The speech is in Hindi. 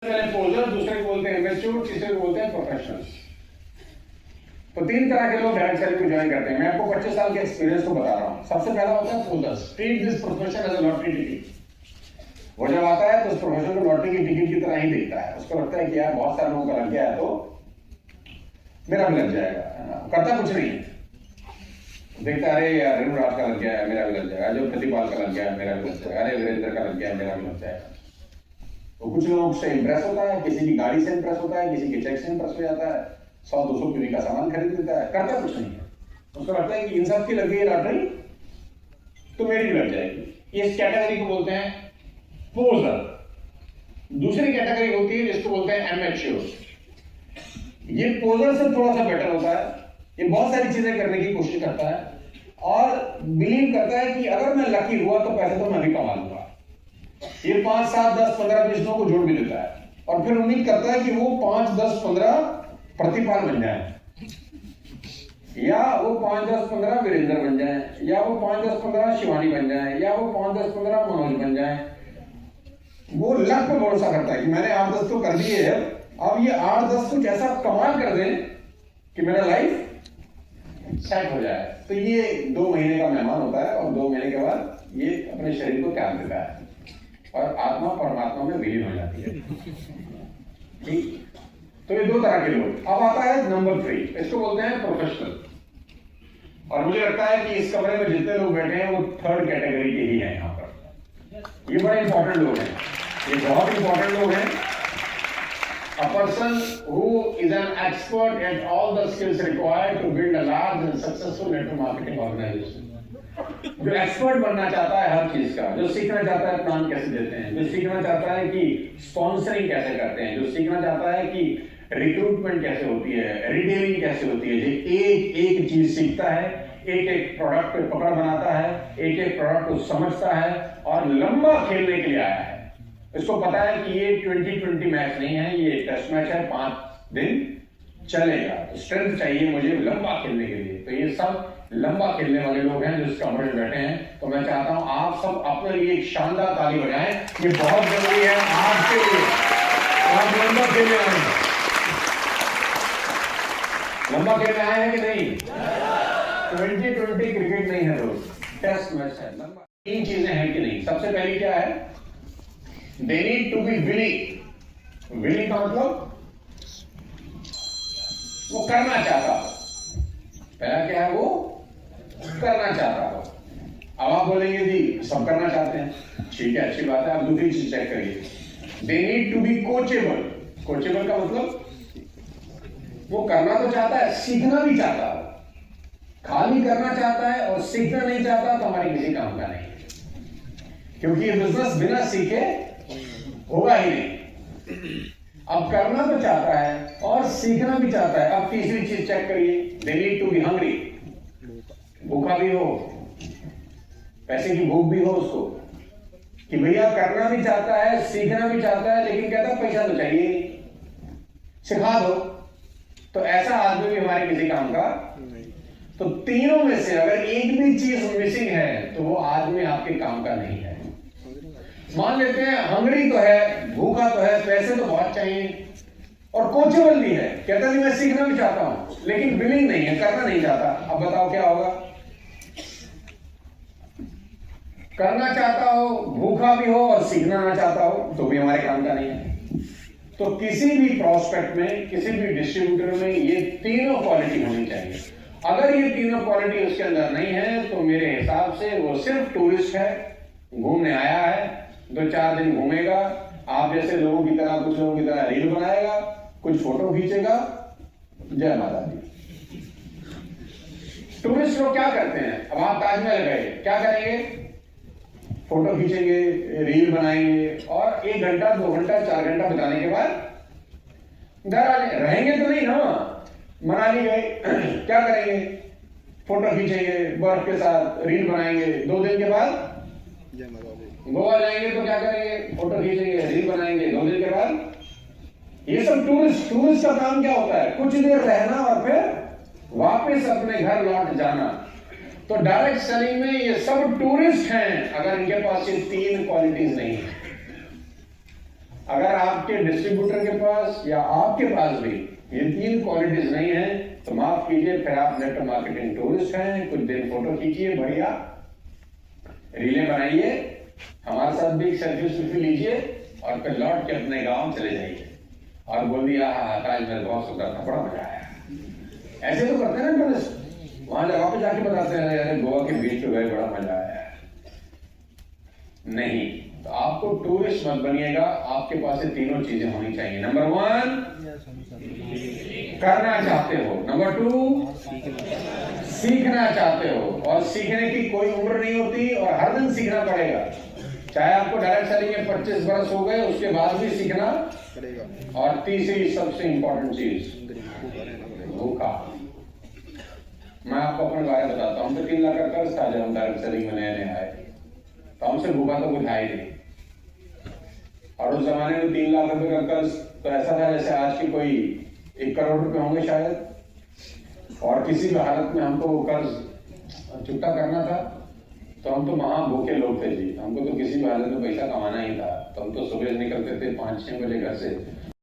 पोजर, दूसरे को बोलते हैं इमेच्योर, तीसरे को बोलते हैं प्रोफेशनल। तो तीन तरह के लोग डायरेक्ट सेलिंग को ज्वाइन करते हैं। मैं आपको 25 साल के एक्सपीरियंस को बता रहा हूं। सबसे पहला होता है posers. Treat this profession as a lottery ticket. वो जब आता है तो उस प्रोफेशन को लॉटरी की टिकट की तरह ही देखता है। उसको लगता है कि यार बहुत सारे लोगों का लग गया है तो मेरा भी लग जाएगा। करता कुछ नहीं है, देखता अरे यार रेणुराज का लग गया है मेरा भी लग जाएगा, जो प्रतिपाल का लग गया है मेरा भी लग जाएगा, अरे वीरेंद्र का लग गया है मेरा भी लग जाएगा। तो कुछ लोगों से इंप्रेस होता है, किसी की गाड़ी से इंप्रेस होता है, किसी के चेक से इंप्रेस हो जाता है, 100-200 पीवी का सामान खरीद लेता है, करता कुछ नहीं है। उसको लगता है कि इन सब की लग गई लॉटरी तो मेरी भी लग जाएगी। इस कैटेगरी को बोलते हैं पोजर। दूसरी कैटेगरी होती है जिसको बोलते हैं एमेच्योर। ये पोजर से थोड़ा सा बेटर होता है। ये बहुत सारी चीजें करने की कोशिश करता है और बिलीव करता है कि अगर मैं लकी हुआ तो पैसे तो मैं भी कमा लूंगा। ये 5, 7, 10, 15, 20 लोगों को जोड़ भी देता है और फिर उम्मीद करता है कि वो 5, 10, 15 प्रतिपाल बन जाए, या वो 5, 10, 15 वीरेंद्र बन जाए, या वो 5, 10, 15 शिवानी बन जाए, या वो 5, 10, 15 मनोज बन जाए। वो लक पर भरोसा करता है कि मैंने 8-10 तो कर दिए है, अब ये 8-10 कुछ ऐसा कमाल कर दें कि मेरा लाइफ सेट हो जाए। तो ये 2 महीने का मेहमान होता है और 2 महीने के बाद ये अपने शरीर को त्याग देता है और आत्मा परमात्मा में विलीन हो जाती है। ठीक, तो ये 2 तरह के लोग। अब आता है नंबर 3, इसको बोलते हैं प्रोफेशनल। और मुझे लगता है कि इस कमरे में जितने लोग बैठे हैं वो 3rd कैटेगरी के ही हैं। यहाँ पर ये बड़े इंपॉर्टेंट लोग हैं, ये बहुत इंपॉर्टेंट लोग हैं। A person who is an expert at all the skills required to build a large and successful network marketing organization. जो एक्सपर्ट बनना चाहता है हर चीज का, जो सीखना चाहता है प्लान कैसे देते हैं, जो सीखना चाहता है कि स्पॉन्सरिंग कैसे करते हैं, जो सीखना चाहता है कि रिक्रूटमेंट कैसे होती है, रिटेलिंग कैसे होती है, जो एक चीज सीखता है, एक प्रोडक्ट पे पकड़ बनाता है, एक प्रोडक्ट को समझता है और लंबा खेलने के लिए आया है। इसको पता है कि ये 2020 मैच नहीं है, ये टेस्ट मैच है, 5 दिन चलेगा। स्ट्रेंथ चाहिए मुझे लंबा खेलने के लिए। तो ये सब लंबा खेलने वाले लोग हैं जो इस कमरे में बैठे हैं। तो मैं चाहता हूं आप सब अपने लिए एक शानदार ताली बजाएं। ये बहुत जरूरी है आज के लिए। आप लंबा खेलने आए हैं, लंबा खेलने आए हैं कि नहीं? 2020 क्रिकेट नहीं है दोस्त, टेस्ट मैच है। लंबा 3 चीजें हैं कि नहीं? सबसे पहली क्या है? They need to be willing। willing का मतलब वो करना चाहता हो। पहला क्या है? वो करना चाहता हो। अब आप बोलेंगे जी सब करना चाहते हैं, ठीक है, अच्छी बात है। आप दूसरी चीज चेक करिए, They need to be coachable। coachable का मतलब वो करना तो चाहता है, सीखना भी चाहता है। खाली करना चाहता है और सीखना नहीं चाहता तो हमारी किसी काम का नहीं, क्योंकि ये बिजनेस बिना सीखे होगा ही नहीं। अब करना तो चाहता है और सीखना भी चाहता है। अब तीसरी चीज चेक करिए, They need to be hungry। भूखा भी हो, पैसे की भूख भी हो उसको, कि भैया करना भी चाहता है, सीखना भी चाहता है, लेकिन कहता है पैसा तो चाहिए नहीं, सिखा दो। तो ऐसा आदमी भी हमारे किसी काम का नहीं। तो तीनों में से अगर एक भी चीज मिसिंग है तो वो आदमी आपके काम का नहीं है। मान लेते हैं हंगरी तो है, भूखा तो है, पैसे तो बहुत चाहिए और कोचेबल भी है, कहता नहीं मैं सीखना भी चाहता हूं, लेकिन विलिंग नहीं है, करना नहीं चाहता। अब बताओ क्या होगा? करना चाहता हो, भूखा भी हो और सीखना ना चाहता हो तो भी हमारे काम का नहीं है। तो किसी भी प्रोस्पेक्ट में, किसी भी डिस्ट्रीब्यूटर में ये तीनों क्वालिटी होनी चाहिए। अगर ये तीनों क्वालिटी उसके अंदर नहीं है तो मेरे हिसाब से वो सिर्फ टूरिस्ट है, घूमने आया है, 2-4 दिन घूमेगा, आप जैसे लोगों की तरह, कुछ लोगों की तरह रील बनाएगा, कुछ फोटो खींचेगा, जय माता दी। टूरिस्ट लोग क्या करते हैं? अब आप ताजमहल गए, क्या करेंगे? फोटो खींचेंगे, रील बनाएंगे और 1 घंटा, 2 घंटा, 4 घंटा बिताने के बाद घर आ रहेंगे तो नहीं ना। मनाली गए, क्या करेंगे? फोटो खींचेंगे बर्फ के साथ, रील बनाएंगे, 2 दिन के बाद गोवा जाएंगे तो क्या करेंगे? फोटो खींचेंगे, रील बनाएंगे, 2 दिन के बाद। ये सब टूरिस्ट का काम क्या होता है? कुछ देर रहना और फिर वापस अपने घर लौट जाना। तो डायरेक्ट सेलिंग में ये सब टूरिस्ट हैं अगर इनके पास ये 3 क्वालिटीज नहीं है। अगर आपके डिस्ट्रीब्यूटर के पास या आपके पास भी ये 3 क्वालिटीज नहीं है तो माफ कीजिए, फिर आप नेटवर्क मार्केटिंग टूरिस्ट हैं। कुछ दिन फोटो खींचिए, बढ़िया रीलें बनाइए, हमारे साथ भी सेल्फी लीजिए और फिर लौट के अपने गांव चले जाइए और बोल दिया आज मैं बहुत सुंदर था, बड़ा मजा आया। ऐसे तो करते हैं ना टूरिस्ट, वहां जगह पे जाके बताते हैं अरे गोवा के बीच पे गए, बड़ा मजा आया। नहीं, तो आपको टूरिस्ट मत बनिएगा, आपके पास ये तीनों चीजें होनी चाहिए। नंबर 1 करना चाहते हो, नंबर 2 सीखना चाहते हो, और सीखने की कोई उम्र नहीं होती और हर दिन सीखना पड़ेगा। चाहे आपको डायरेक्ट सेलिंग में 25 बरस हो गए, उसके बाद भी सीखना पड़ेगा। और तीसरी सबसे इंपॉर्टेंट चीज, भूखा। मैं आपको अपने बारे में बताता हूँ। 3 लाख का कर्ज था जब हम डायरेक्ट सेलिंग में नए नए आए, तो हमसे भूखा तो कुछ था ही नहीं। और उस जमाने में 3 लाख रुपए का कर्ज तो ऐसा था जैसे आज की कोई 1 करोड़ रुपए होंगे शायद, और किसी भी हालत में हमको वो कर्ज चुकता करना था। तो हम तो महा भूखे लोग थे जी, हमको तो किसी भी हालत में पैसा कमाना ही था। तो हम तो सुबह निकलते थे 5-6 बजे घर से